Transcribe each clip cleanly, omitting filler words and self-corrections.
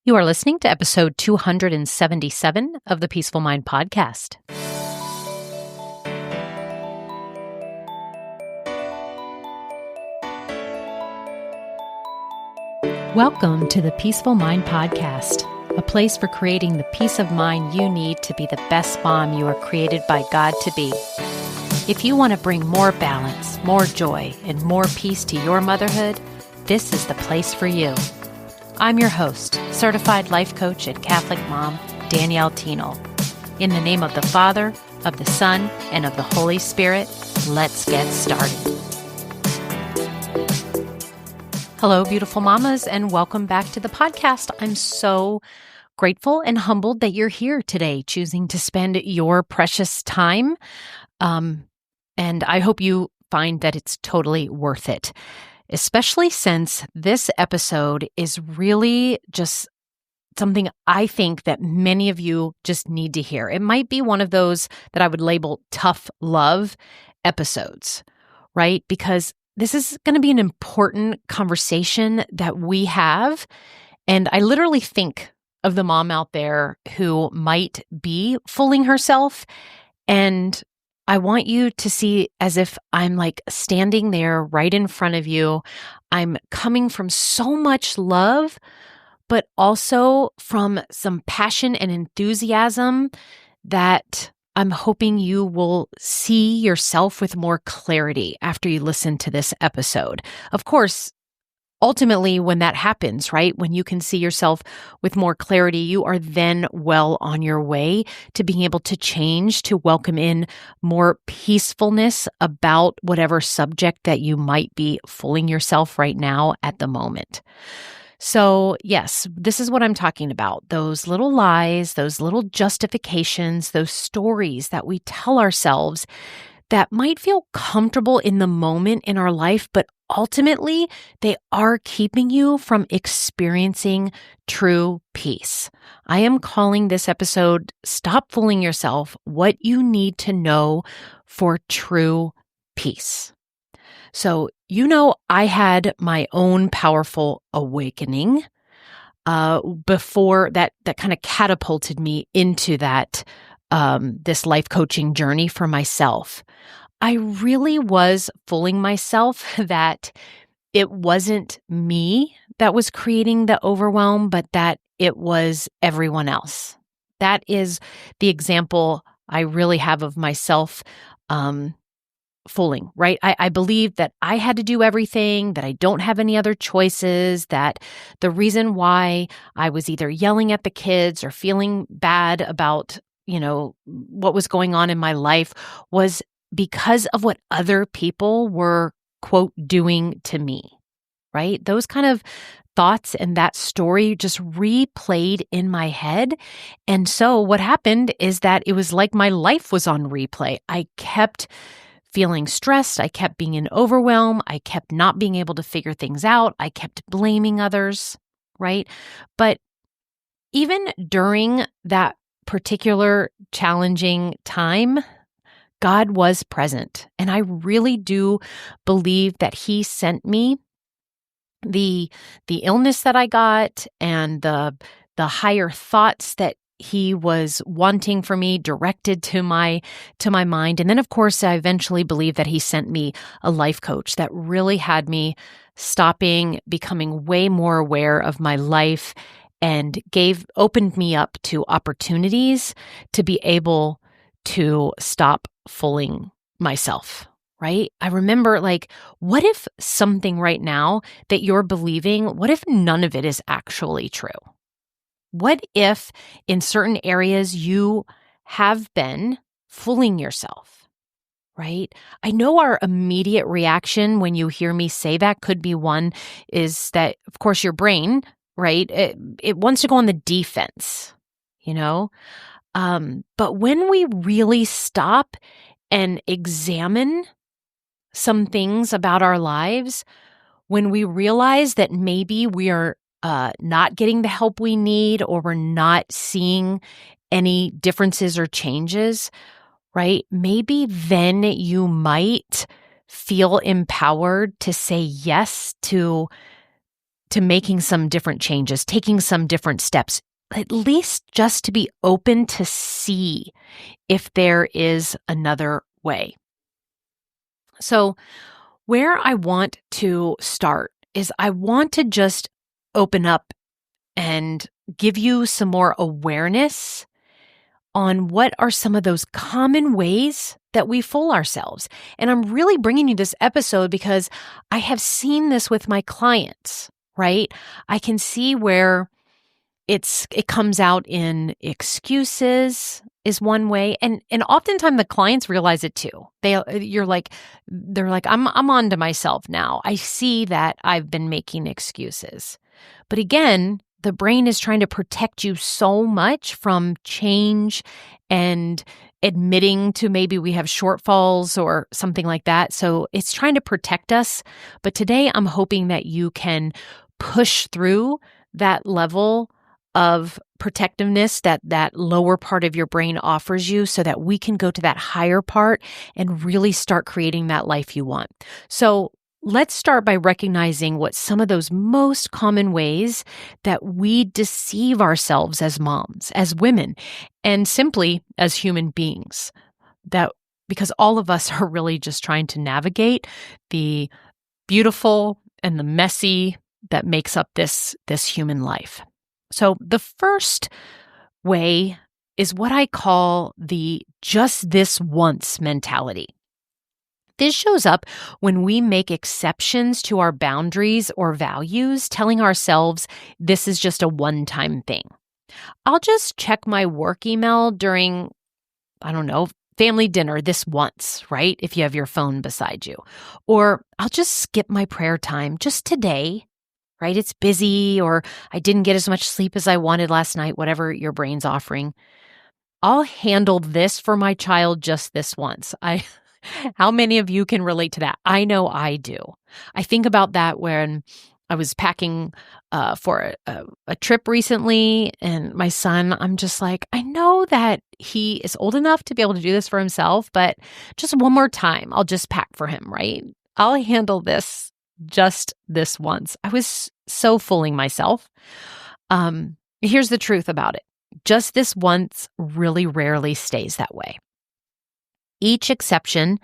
You are listening to episode 277 of the Peaceful Mind Podcast. Welcome to the Peaceful Mind Podcast, a place for creating the peace of mind you need to be the best mom you are created by God to be. If you want to bring more balance, more joy, and more peace to your motherhood, this is the place for you. I'm your host, certified life coach and Catholic mom, Danielle Thienel. In the name of the Father, of the Son, and of the Holy Spirit, let's get started. Hello, beautiful mamas, and welcome back to the podcast. I'm so grateful and humbled that you're here today, choosing to spend your precious time. And I hope you find that it's totally worth it, especially since this episode is really just something I think that many of you just need to hear. It might be one of those that I would label tough love episodes, right? Because this is going to be an important conversation that we have. And I literally think of the mom out there who might be fooling herself, and I want you to see as if I'm like standing there right in front of you. I'm coming from so much love, but also from some passion and enthusiasm that I'm hoping you will see yourself with more clarity after you listen to this episode. Of course, ultimately, when that happens, right, when you can see yourself with more clarity, you are then well on your way to being able to change, to welcome in more peacefulness about whatever subject that you might be fooling yourself right now at the moment. So yes, this is what I'm talking about. Those little lies, those little justifications, those stories that we tell ourselves that might feel comfortable in the moment in our life, but ultimately they are keeping you from experiencing true peace. I am calling this episode, Stop Fooling Yourself, What You Need to Know for True Peace. So, I had my own powerful awakening before that kind of catapulted me into that this life coaching journey for myself. I really was fooling myself that it wasn't me that was creating the overwhelm, but that it was everyone else. That is the example I really have of myself fooling, right? I believed that I had to do everything, that I don't have any other choices, that the reason why I was either yelling at the kids or feeling bad about, what was going on in my life was because of what other people were, quote, doing to me, right? Those kind of thoughts and that story just replayed in my head. And so what happened is that it was like my life was on replay. I kept feeling stressed. I kept being in overwhelm. I kept not being able to figure things out. I kept blaming others, right? But even during that particular challenging time, God was present. And I really do believe that He sent me the illness that I got and the higher thoughts that He was wanting for me directed to my mind. And then, of course, I eventually believe that He sent me a life coach that really had me stopping, becoming way more aware of my life, and opened me up to opportunities to be able to stop fooling myself, right? I remember, what if something right now that you're believing, what if none of it is actually true? What if in certain areas you have been fooling yourself, right? I know our immediate reaction when you hear me say that could be one is that, of course, your brain, right? It wants to go on the defense, But when we really stop and examine some things about our lives, when we realize that maybe we are not getting the help we need, or we're not seeing any differences or changes, right? Maybe then you might feel empowered to say yes to to making some different changes, taking some different steps, at least just to be open to see if there is another way. So where I want to start is I want to just open up and give you some more awareness on what are some of those common ways that we fool ourselves. And I'm really bringing you this episode because I have seen this with my clients, right? I can see where it comes out in excuses is one way. And oftentimes the clients realize it too. They're like, I'm on to myself now. I see that I've been making excuses. But again, the brain is trying to protect you so much from change and admitting to maybe we have shortfalls or something like that. So it's trying to protect us. But today I'm hoping that you can push through that level of protectiveness that lower part of your brain offers you so that we can go to that higher part and really start creating that life you want. So let's start by recognizing what some of those most common ways that we deceive ourselves as moms, as women, and simply as human beings. Because all of us are really just trying to navigate the beautiful and the messy that makes up this human life. So the first way is what I call the just this once mentality. This shows up when we make exceptions to our boundaries or values, telling ourselves this is just a one-time thing. I'll just check my work email during, family dinner this once, right? If you have your phone beside you. Or I'll just skip my prayer time just today, right? It's busy, or I didn't get as much sleep as I wanted last night, whatever your brain's offering. I'll handle this for my child just this once. How many of you can relate to that? I know I do. I think about that when I was packing for a trip recently, and my son, I'm just like, I know that he is old enough to be able to do this for himself, but just one more time, I'll just pack for him, right? I'll handle this just this once. I was so fooling myself. Here's the truth about it. Just this once really rarely stays that way. Each exception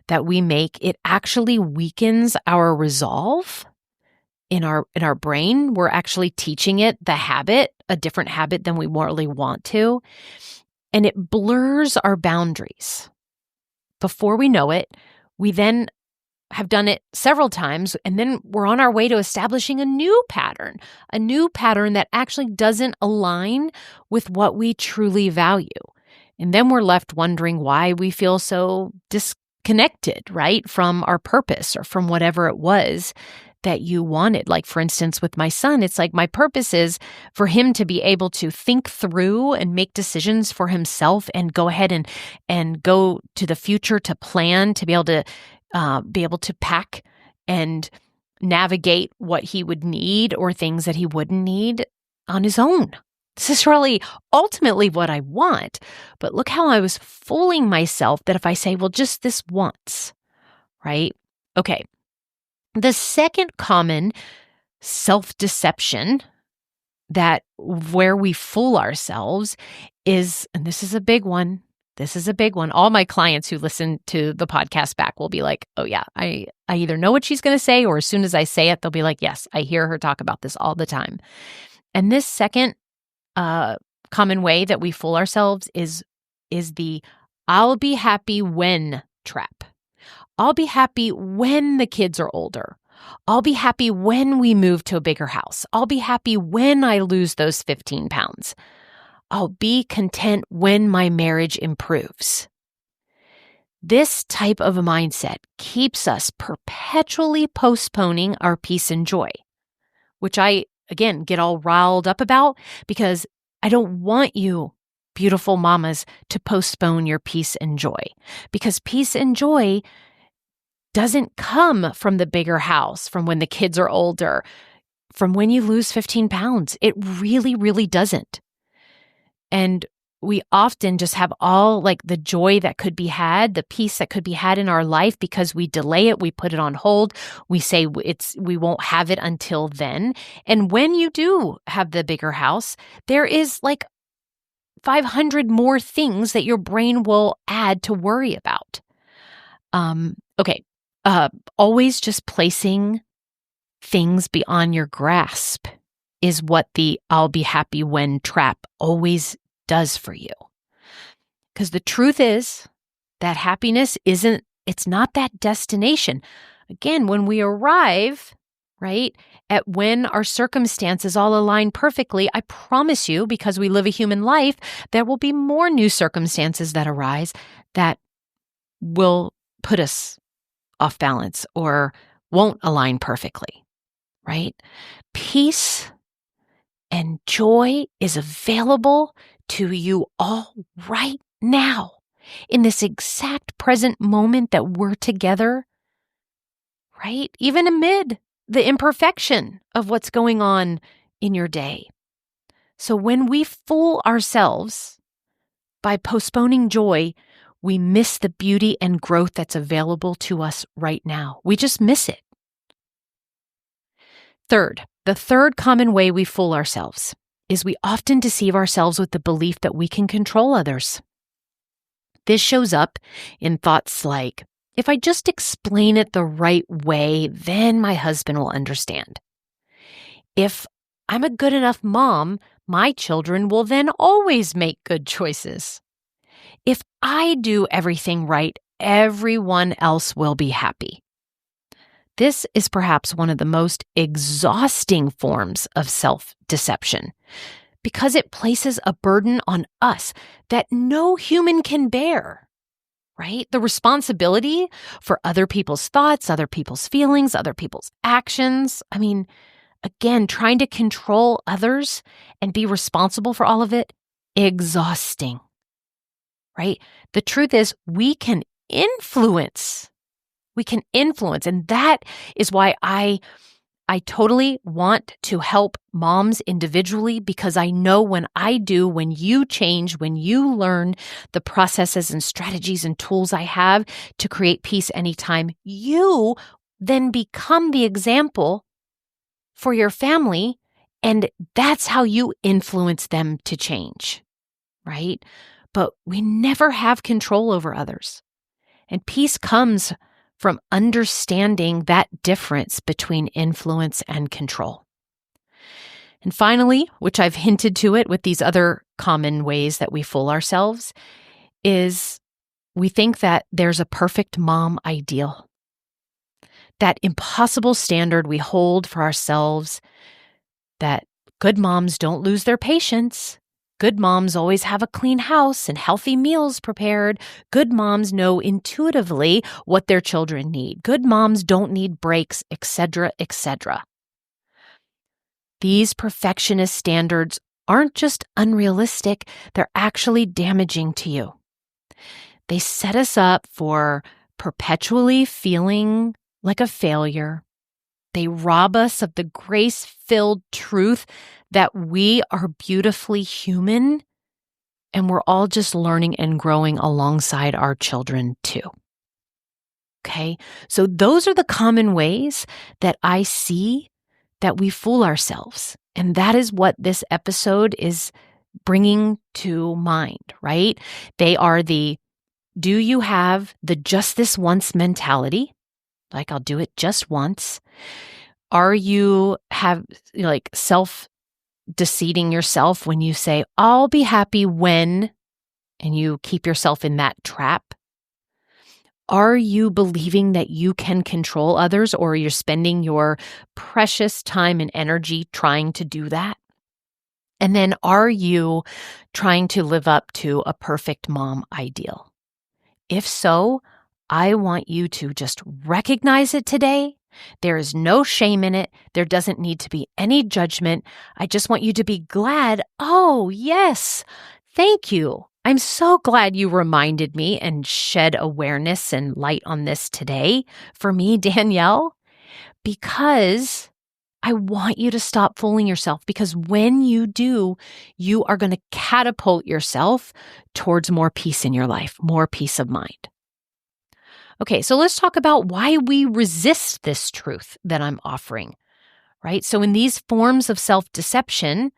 that we make, it actually weakens our resolve in our brain. We're actually teaching it the habit, a different habit than we morally want to. And it blurs our boundaries. Before we know it, we then have done it several times, and then we're on our way to establishing a new pattern that actually doesn't align with what we truly value. And then we're left wondering why we feel so disconnected, right, from our purpose or from whatever it was that you wanted. Like, for instance, with my son, it's like my purpose is for him to be able to think through and make decisions for himself and go ahead and go to the future to plan, to be able to pack and navigate what he would need or things that he wouldn't need on his own. This is really ultimately what I want. But look how I was fooling myself that if I say, well, just this once, right? Okay. The second common self-deception where we fool ourselves is, and this is a big one. All my clients who listen to the podcast back will be like, oh yeah, I either know what she's going to say, or as soon as I say it, they'll be like, yes, I hear her talk about this all the time. And this second common way that we fool ourselves is the I'll be happy when trap. I'll be happy when the kids are older. I'll be happy when we move to a bigger house. I'll be happy when I lose those 15 pounds. I'll be content when my marriage improves. This type of a mindset keeps us perpetually postponing our peace and joy, which I, again, get all riled up about because I don't want you, beautiful mamas, to postpone your peace and joy, because peace and joy doesn't come from the bigger house, from when the kids are older, from when you lose 15 pounds. It really, really doesn't. And we often just have all like the joy that could be had, the peace that could be had in our life because we delay it, we put it on hold, we say we won't have it until then. And when you do have the bigger house, there is like 500 more things that your brain will add to worry about. Always just placing things beyond your grasp is what the I'll be happy when trap always does for you. Because the truth is that happiness it's not that destination. Again, when we arrive, right, at when our circumstances all align perfectly, I promise you, because we live a human life, there will be more new circumstances that arise that will put us off balance or won't align perfectly, right? Peace and joy is available to you all right now, in this exact present moment that we're together, right? Even amid the imperfection of what's going on in your day. So when we fool ourselves by postponing joy, we miss the beauty and growth that's available to us right now. We just miss it. The third common way we fool ourselves is we often deceive ourselves with the belief that we can control others. This shows up in thoughts like, if I just explain it the right way, then my husband will understand. If I'm a good enough mom, my children will then always make good choices. If I do everything right, everyone else will be happy. This is perhaps one of the most exhausting forms of self-deception because it places a burden on us that no human can bear, right? The responsibility for other people's thoughts, other people's feelings, other people's actions. I mean, again, trying to control others and be responsible for all of it, exhausting, right? The truth is we can influence. And that is why I totally want to help moms individually, because I know when you change, when you learn the processes and strategies and tools I have to create peace anytime, you then become the example for your family, and that's how you influence them to change, right? But we never have control over others. And peace comes from understanding that difference between influence and control. And finally, which I've hinted to it with these other common ways that we fool ourselves, is we think that there's a perfect mom ideal. That impossible standard we hold for ourselves that good moms don't lose their patience. Good moms always have a clean house and healthy meals prepared. Good moms know intuitively what their children need. Good moms don't need breaks, etc., etc. These perfectionist standards aren't just unrealistic, they're actually damaging to you. They set us up for perpetually feeling like a failure. They rob us of the grace-filled truth that we are beautifully human and we're all just learning and growing alongside our children too. Okay, so those are the common ways that I see that we fool ourselves. And that is what this episode is bringing to mind, right? They are do you have the just this once mentality? Like, I'll do it just once. Are you self-deceiving yourself when you say, I'll be happy when, and you keep yourself in that trap? Are you believing that you can control others, or you're spending your precious time and energy trying to do that? And then are you trying to live up to a perfect mom ideal? If so, I want you to just recognize it today. There is no shame in it. There doesn't need to be any judgment. I just want you to be glad. Oh, yes. Thank you. I'm so glad you reminded me and shed awareness and light on this today for me, Danielle, because I want you to stop fooling yourself, because when you do, you are going to catapult yourself towards more peace in your life, more peace of mind. Okay, so let's talk about why we resist this truth that I'm offering, right? So in these forms of self-deception,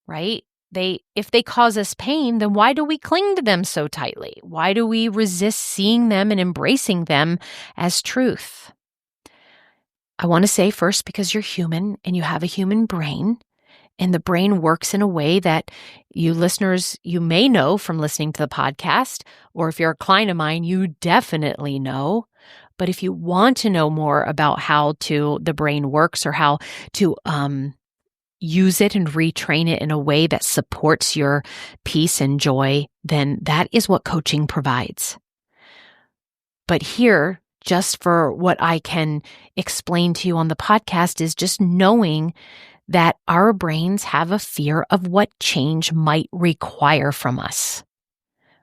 right, if they cause us pain, then why do we cling to them so tightly? Why do we resist seeing them and embracing them as truth? I want to say first, because you're human and you have a human brain, and the brain works in a way that you listeners, you may know from listening to the podcast, or if you're a client of mine, you definitely know. But if you want to know more about how the brain works, or how to use it and retrain it in a way that supports your peace and joy, then that is what coaching provides. But here, just for what I can explain to you on the podcast, is just knowing that our brains have a fear of what change might require from us,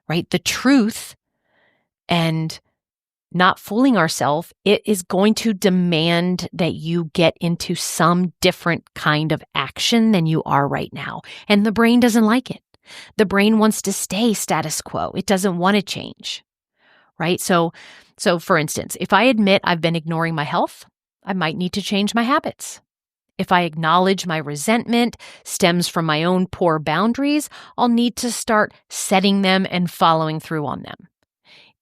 right? The truth, and not fooling ourselves, it is going to demand that you get into some different kind of action than you are right now. And the brain doesn't like it. The brain wants to stay status quo. It doesn't want to change, right? So for instance, if I admit I've been ignoring my health, I might need to change my habits. If I acknowledge my resentment stems from my own poor boundaries, I'll need to start setting them and following through on them.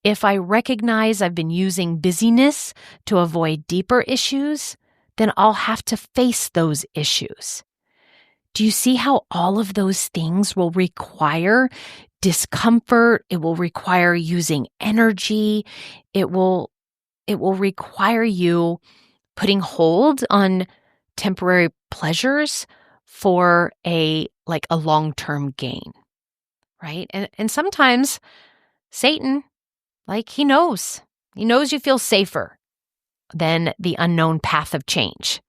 If I recognize I've been using busyness to avoid deeper issues, then I'll have to face those issues. Do you see how all of those things will require discomfort? It will require using energy. It will require you putting hold on temporary pleasures for a long-term gain, right? And sometimes Satan, he knows you feel safer than the unknown path of change.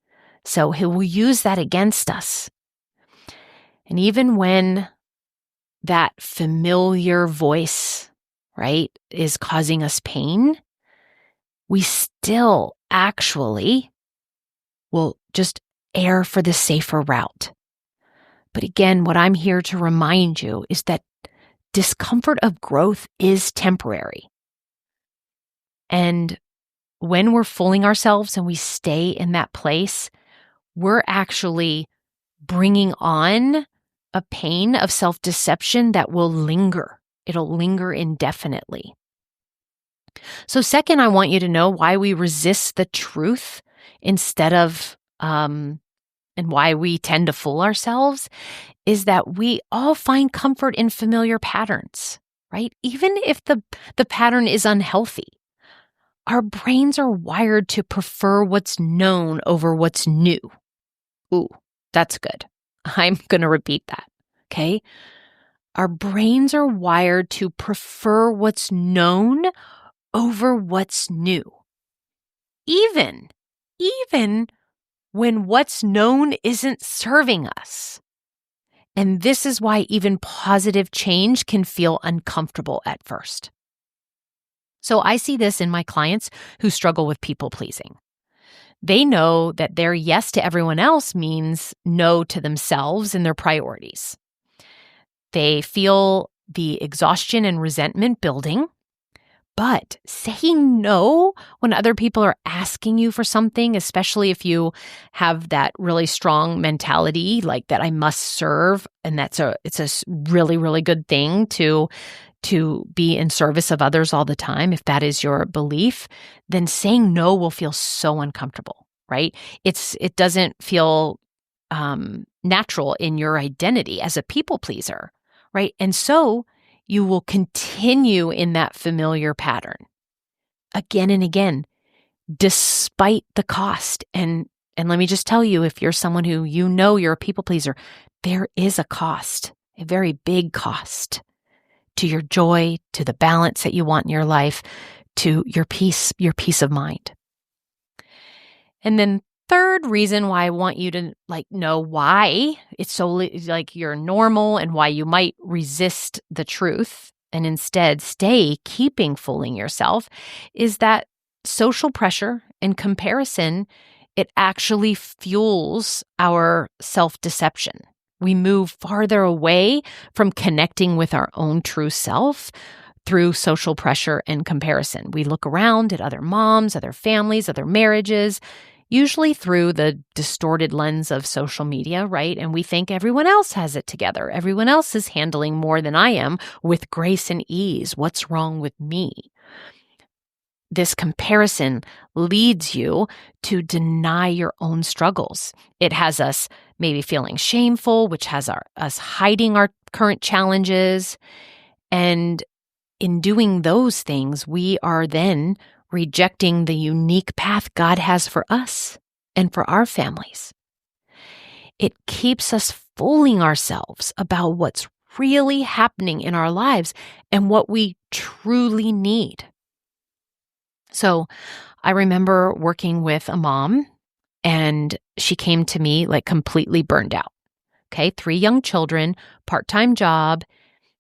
So he will use that against us. And even when that familiar voice, right, is causing us pain, we still actually will just err for the safer route. But again, what I'm here to remind you is that discomfort of growth is temporary. And when we're fooling ourselves and we stay in that place, we're actually bringing on a pain of self-deception that will linger. It'll linger indefinitely. So second, I want you to know why we resist the truth instead of, and why we tend to fool ourselves, is that we all find comfort in familiar patterns, right? Even if the pattern is unhealthy. Our brains are wired to prefer what's known over what's new. Ooh, that's good. I'm going to repeat that, okay? Our brains are wired to prefer what's known over what's new. Even when what's known isn't serving us. And this is why even positive change can feel uncomfortable at first. So I see this in my clients who struggle with people pleasing. They know that their yes to everyone else means no to themselves and their priorities. They feel the exhaustion and resentment building. But saying no when other people are asking you for something, especially if you have that really strong mentality, like that I must serve, and it's a really, really good thing to be in service of others all the time, if that is your belief, then saying no will feel so uncomfortable, right? It doesn't feel natural in your identity as a people pleaser, right? And so you will continue in that familiar pattern again and again, despite the cost. And let me just tell you, if you're someone who you're a people pleaser, there is a cost, a very big cost to your joy, to the balance that you want in your life, to your peace of mind. And then third reason why I want you to know why it's so you're normal and why you might resist the truth and instead stay keeping fooling yourself is that social pressure and comparison it actually fuels our self-deception. We move farther away from connecting with our own true self through social pressure and comparison. We look around at other moms, other families, other marriages, usually through the distorted lens of social media, right? And we think everyone else has it together. Everyone else is handling more than I am with grace and ease. What's wrong with me? This comparison leads you to deny your own struggles. It has us maybe feeling shameful, which has us hiding our current challenges. And in doing those things, we are then rejecting the unique path God has for us and for our families. It keeps us fooling ourselves about what's really happening in our lives and what we truly need. So I remember working with a mom, and she came to me like completely burned out. Okay, 3 young children, part-time job,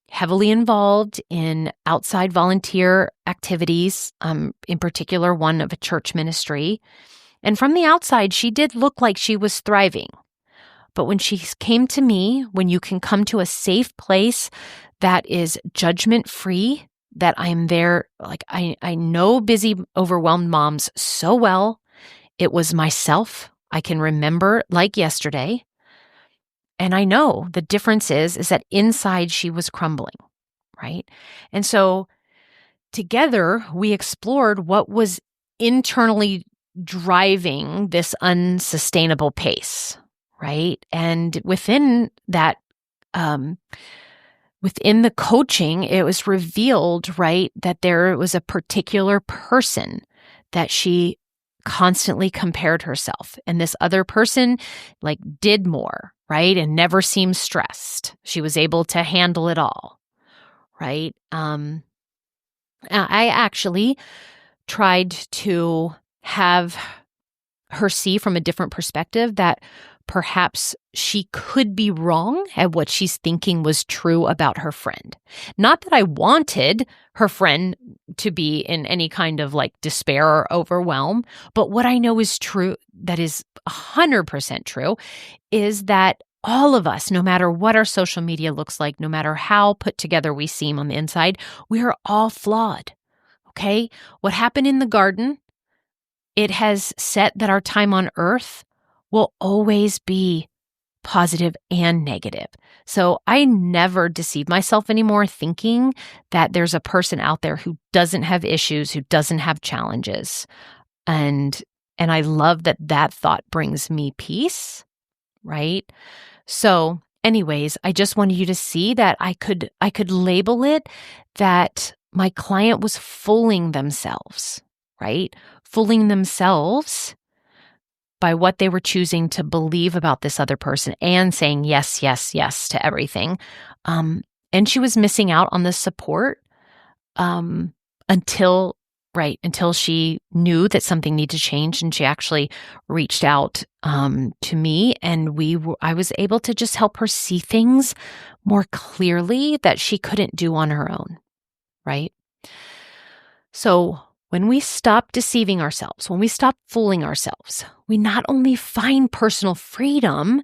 heavily involved in outside volunteer activities, in particular one of a church ministry. And from the outside, she did look like she was thriving. But when she came to me, when you can come to a safe place that is judgment-free, that I'm there, like I know busy, overwhelmed moms so well. It was myself. I can remember like yesterday. And I know the difference is that inside she was crumbling, right? And so together we explored what was internally driving this unsustainable pace, right? And within that, within the coaching, it was revealed, right, that there was a particular person that she constantly compared herself. And this other person like did more, right, and never seemed stressed. She was able to handle it all, right? I actually tried to have her see from a different perspective that perhaps she could be wrong at what she's thinking was true about her friend. Not that I wanted her friend to be in any kind of like despair or overwhelm, but what I know is true, that is 100% true, is that all of us, no matter what our social media looks like, no matter how put together we seem on the inside, we are all flawed, okay? What happened in the garden, it has set that our time on earth will always be positive and negative. So I never deceive myself anymore thinking that there's a person out there who doesn't have issues, who doesn't have challenges. And I love that thought brings me peace, right? So anyways, I just wanted you to see that I could label it that my client was fooling themselves, right? Fooling themselves by what they were choosing to believe about this other person and saying yes, yes, yes to everything. And she was missing out on the support until she knew that something needed to change, and she actually reached out to me, and I was able to just help her see things more clearly that she couldn't do on her own, right? So when we stop deceiving ourselves, when we stop fooling ourselves, we not only find personal freedom,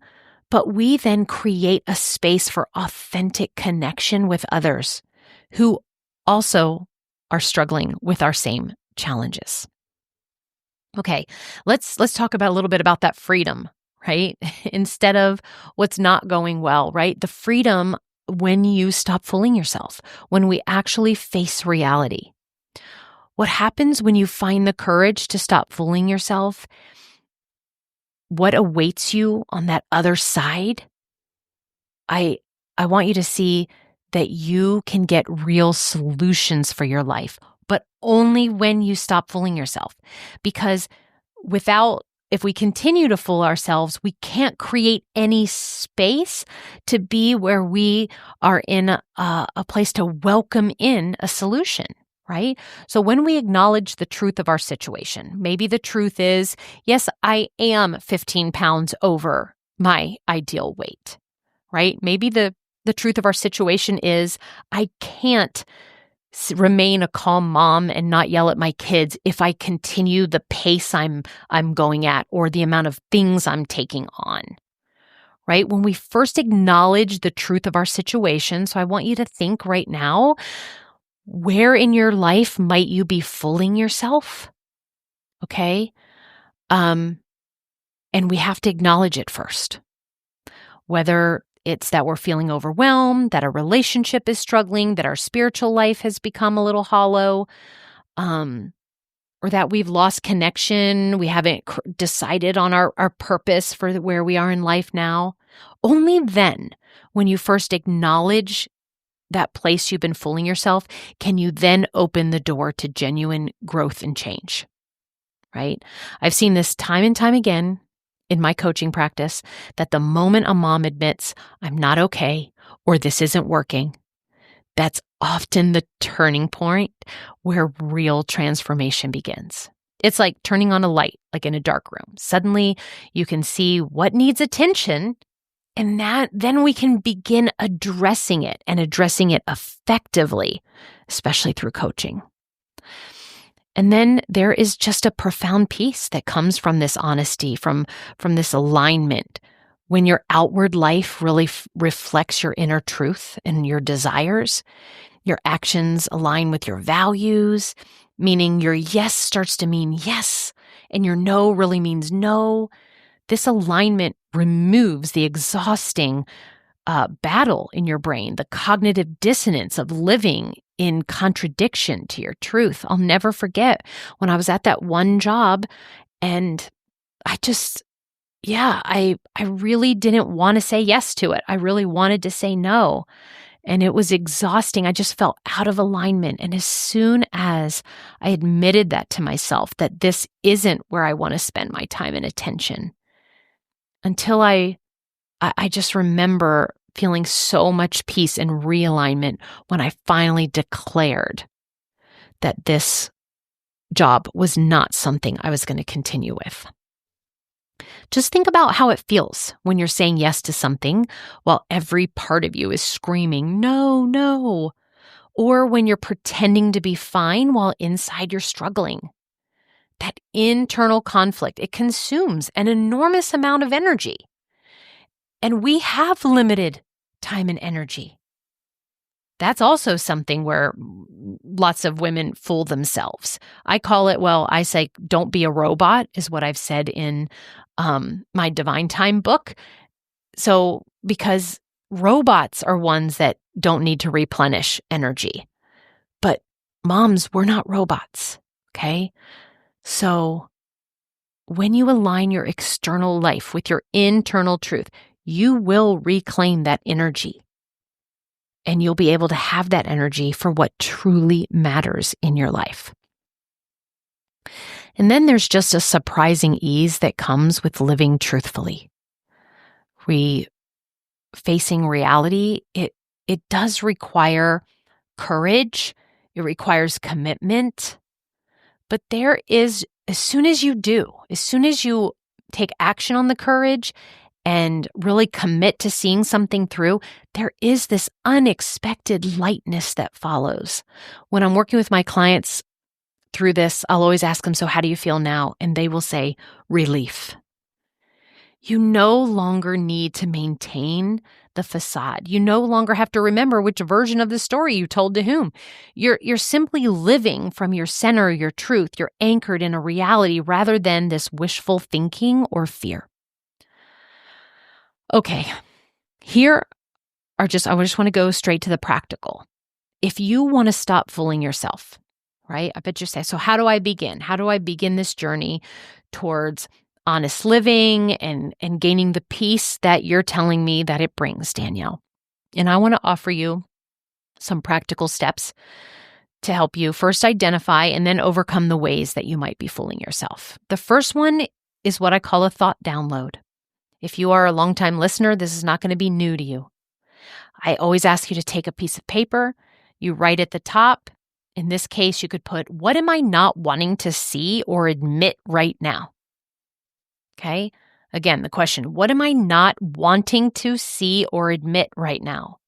but we then create a space for authentic connection with others who also are struggling with our same challenges. Okay, let's talk about a little bit about that freedom, right? Instead of what's not going well, right? The freedom when you stop fooling yourself, when we actually face reality. What happens when you find the courage to stop fooling yourself? What awaits you on that other side? I want you to see that you can get real solutions for your life, but only when you stop fooling yourself. Because if we continue to fool ourselves, we can't create any space to be where we are in a place to welcome in a solution. Right? So when we acknowledge the truth of our situation, maybe the truth is, yes, I am 15 pounds over my ideal weight, right? Maybe the truth of our situation is, I can't remain a calm mom and not yell at my kids if I continue the pace I'm going at or the amount of things I'm taking on? Right? When we first acknowledge the truth of our situation, so I want you to think right now, where in your life might you be fooling yourself? Okay? And we have to acknowledge it first. Whether it's that we're feeling overwhelmed, that a relationship is struggling, that our spiritual life has become a little hollow, or that we've lost connection, we haven't decided on our purpose for where we are in life now. Only then, when you first acknowledge that place you've been fooling yourself, can you then open the door to genuine growth and change, right? I've seen this time and time again in my coaching practice, that the moment a mom admits, I'm not okay, or this isn't working, that's often the turning point where real transformation begins. It's like turning on a light, like in a dark room. Suddenly you can see what needs attention, and then we can begin addressing it and addressing it effectively, especially through coaching. And then there is just a profound peace that comes from this honesty, from this alignment. When your outward life really reflects your inner truth and your desires, your actions align with your values, meaning your yes starts to mean yes, and your no really means no. This alignment removes the exhausting battle in your brain, the cognitive dissonance of living in contradiction to your truth. I'll never forget when I was at that one job and I really didn't want to say yes to it. I really wanted to say no. And it was exhausting. I just felt out of alignment. And as soon as I admitted that to myself, that this isn't where I want to spend my time and attention, until I just remember feeling so much peace and realignment when I finally declared that this job was not something I was going to continue with. Just think about how it feels when you're saying yes to something while every part of you is screaming, no, no. Or when you're pretending to be fine while inside you're struggling. That internal conflict, it consumes an enormous amount of energy. And we have limited time and energy. That's also something where lots of women fool themselves. I say, don't be a robot, is what I've said in my Divine Time book. So, because robots are ones that don't need to replenish energy. But moms, we're not robots, okay? So, when you align your external life with your internal truth, you will reclaim that energy. And you'll be able to have that energy for what truly matters in your life. And then there's just a surprising ease that comes with living truthfully. Facing reality, it does require courage. It requires commitment. But as soon as you take action on the courage and really commit to seeing something through, there is this unexpected lightness that follows. When I'm working with my clients through this, I'll always ask them, so how do you feel now? And they will say, relief. You no longer need to maintain the facade. You no longer have to remember which version of the story you told to whom. You're simply living from your center, your truth. You're anchored in a reality rather than this wishful thinking or fear. Okay, I just want to go straight to the practical. If you want to stop fooling yourself, right? I bet you say, so how do I begin? How do I begin this journey towards honest living and gaining the peace that you're telling me that it brings, Danielle? And I want to offer you some practical steps to help you first identify and then overcome the ways that you might be fooling yourself. The first one is what I call a thought download. If you are a longtime listener, this is not going to be new to you. I always ask you to take a piece of paper. You write at the top. In this case, you could put, what am I not wanting to see or admit right now? Okay. Again, the question, what am I not wanting to see or admit right now?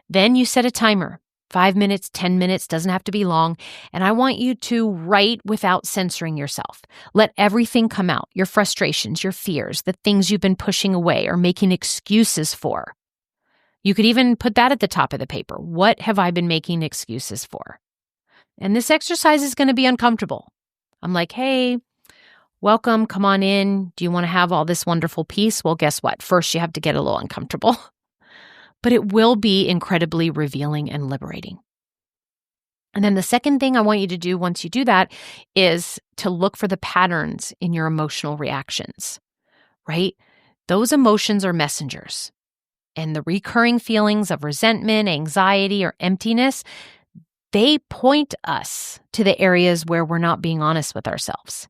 Then you set a timer 5 minutes, 10 minutes, doesn't have to be long. And I want you to write without censoring yourself. Let everything come out, your frustrations, your fears, the things you've been pushing away or making excuses for. You could even put that at the top of the paper. What have I been making excuses for? And this exercise is going to be uncomfortable. I'm like, hey, welcome, come on in. Do you want to have all this wonderful peace? Well, guess what? First, you have to get a little uncomfortable. But it will be incredibly revealing and liberating. And then the second thing I want you to do once you do that is to look for the patterns in your emotional reactions, right? Those emotions are messengers. And the recurring feelings of resentment, anxiety, or emptiness, they point us to the areas where we're not being honest with ourselves.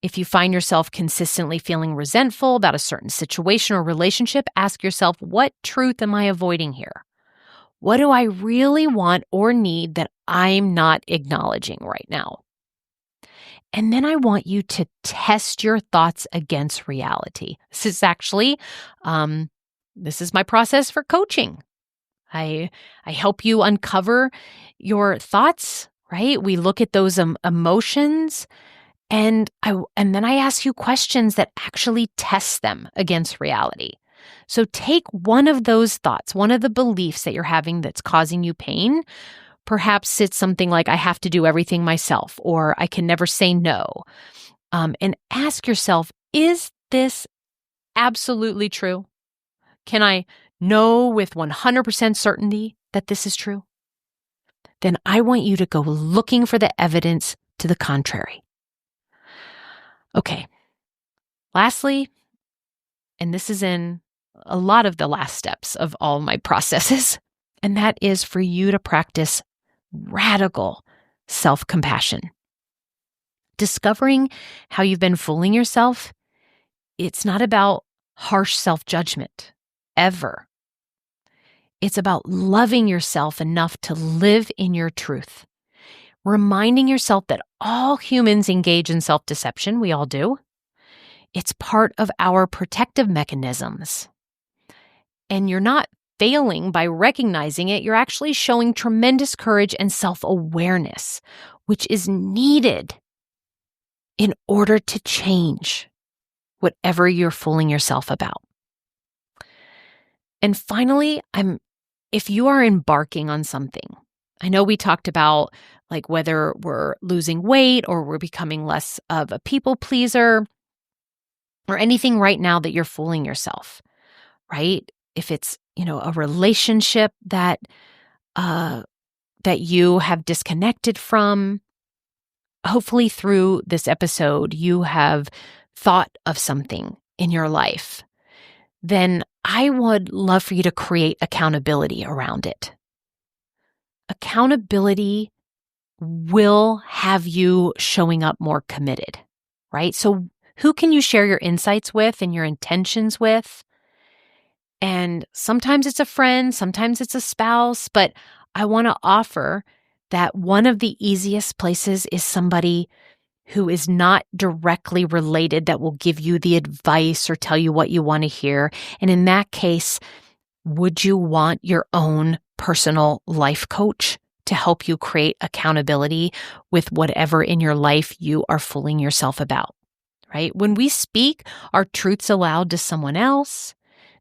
If you find yourself consistently feeling resentful about a certain situation or relationship, ask yourself, what truth am I avoiding here? What do I really want or need that I'm not acknowledging right now? And then I want you to test your thoughts against reality. This is actually, this is my process for coaching. I help you uncover your thoughts, right? We look at those emotions. And then I ask you questions that actually test them against reality. So take one of those thoughts, one of the beliefs that you're having that's causing you pain. Perhaps it's something like, I have to do everything myself, or I can never say no. And ask yourself, is this absolutely true? Can I know with 100% certainty that this is true? Then I want you to go looking for the evidence to the contrary. Okay. Lastly, and this is in a lot of the last steps of all my processes, and that is for you to practice radical self-compassion. Discovering how you've been fooling yourself, it's not about harsh self-judgment, ever. It's about loving yourself enough to live in your truth. Reminding yourself that all humans engage in self-deception, we all do. It's part of our protective mechanisms. And you're not failing by recognizing it, you're actually showing tremendous courage and self-awareness, which is needed in order to change whatever you're fooling yourself about. And finally, if you are embarking on something, I know we talked about like whether we're losing weight or we're becoming less of a people pleaser or anything right now that you're fooling yourself, right? If it's, a relationship that you have disconnected from, hopefully through this episode, you have thought of something in your life, then I would love for you to create accountability around it. Accountability will have you showing up more committed, right? So who can you share your insights with and your intentions with? And sometimes it's a friend, sometimes it's a spouse, but I want to offer that one of the easiest places is somebody who is not directly related that will give you the advice or tell you what you want to hear. And in that case, would you want your own personal life coach to help you create accountability with whatever in your life you are fooling yourself about, right? When we speak our truths aloud to someone else,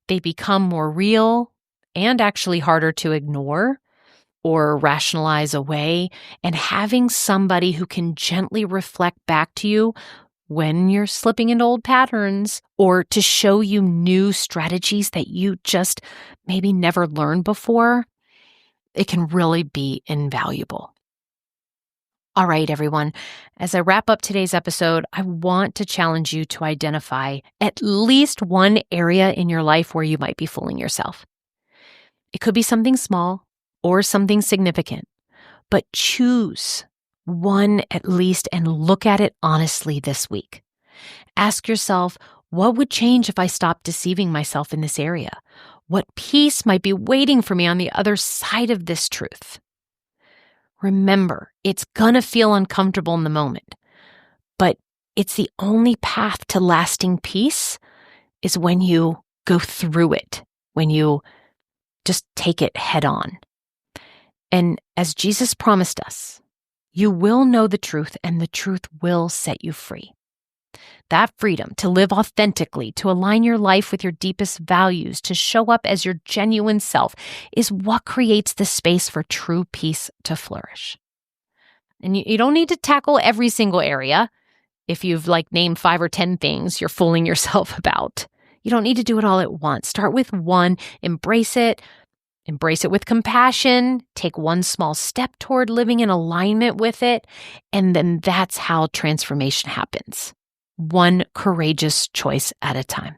they become more real and actually harder to ignore or rationalize away. And having somebody who can gently reflect back to you when you're slipping into old patterns or to show you new strategies that you just maybe never learned before, it can really be invaluable. All right, everyone. As I wrap up today's episode, I want to challenge you to identify at least one area in your life where you might be fooling yourself. It could be something small or something significant, but choose one at least and look at it honestly this week. Ask yourself, what would change if I stopped deceiving myself in this area? What peace might be waiting for me on the other side of this truth? Remember, it's going to feel uncomfortable in the moment, but it's the only path to lasting peace is when you go through it, when you just take it head on. And as Jesus promised us, you will know the truth and the truth will set you free. That freedom to live authentically, to align your life with your deepest values, to show up as your genuine self is what creates the space for true peace to flourish. And you don't need to tackle every single area. If you've named 5 or 10 things you're fooling yourself about, you don't need to do it all at once. Start with one, embrace it with compassion, take one small step toward living in alignment with it, and then that's how transformation happens. One courageous choice at a time.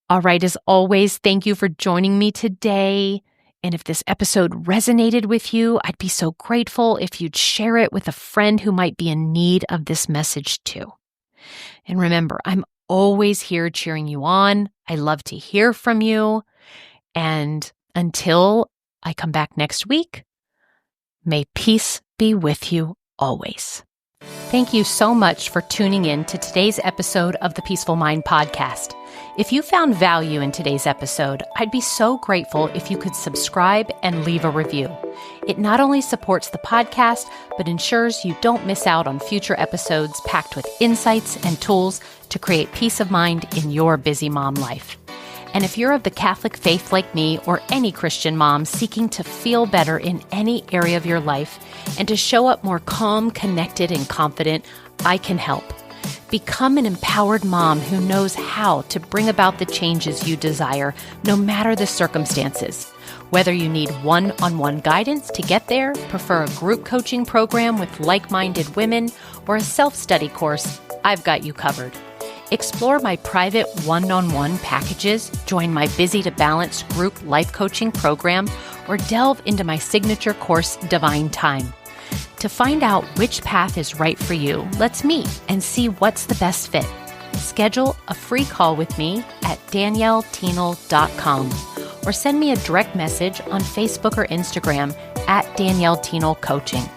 All right, as always, thank you for joining me today. And if this episode resonated with you, I'd be so grateful if you'd share it with a friend who might be in need of this message too. And remember, I'm always here cheering you on. I love to hear from you. And until I come back next week, may peace be with you always. Thank you so much for tuning in to today's episode of the Peaceful Mind podcast. If you found value in today's episode, I'd be so grateful if you could subscribe and leave a review. It not only supports the podcast, but ensures you don't miss out on future episodes packed with insights and tools to create peace of mind in your busy mom life. And if you're of the Catholic faith like me or any Christian mom seeking to feel better in any area of your life and to show up more calm, connected, and confident, I can help. Become an empowered mom who knows how to bring about the changes you desire, no matter the circumstances. Whether you need one-on-one guidance to get there, prefer a group coaching program with like-minded women, or a self-study course, I've got you covered. Explore my private one-on-one packages, join my Busy to Balance group life coaching program, or delve into my signature course, Divine Time. To find out which path is right for you, let's meet and see what's the best fit. Schedule a free call with me at daniellethienel.com or send me a direct message on Facebook or Instagram at Danielle Thienel Coaching.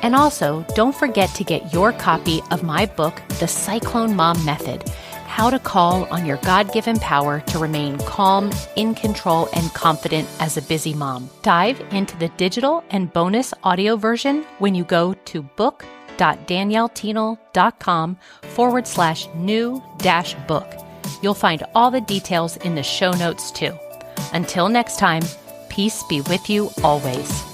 And also, don't forget to get your copy of my book, The Cyclone Mom Method, How to Call on Your God-Given Power to Remain Calm, in Control, and Confident as a Busy Mom. Dive into the digital and bonus audio version when you go to book.daniellethienel.com/new-book. You'll find all the details in the show notes too. Until next time, peace be with you always.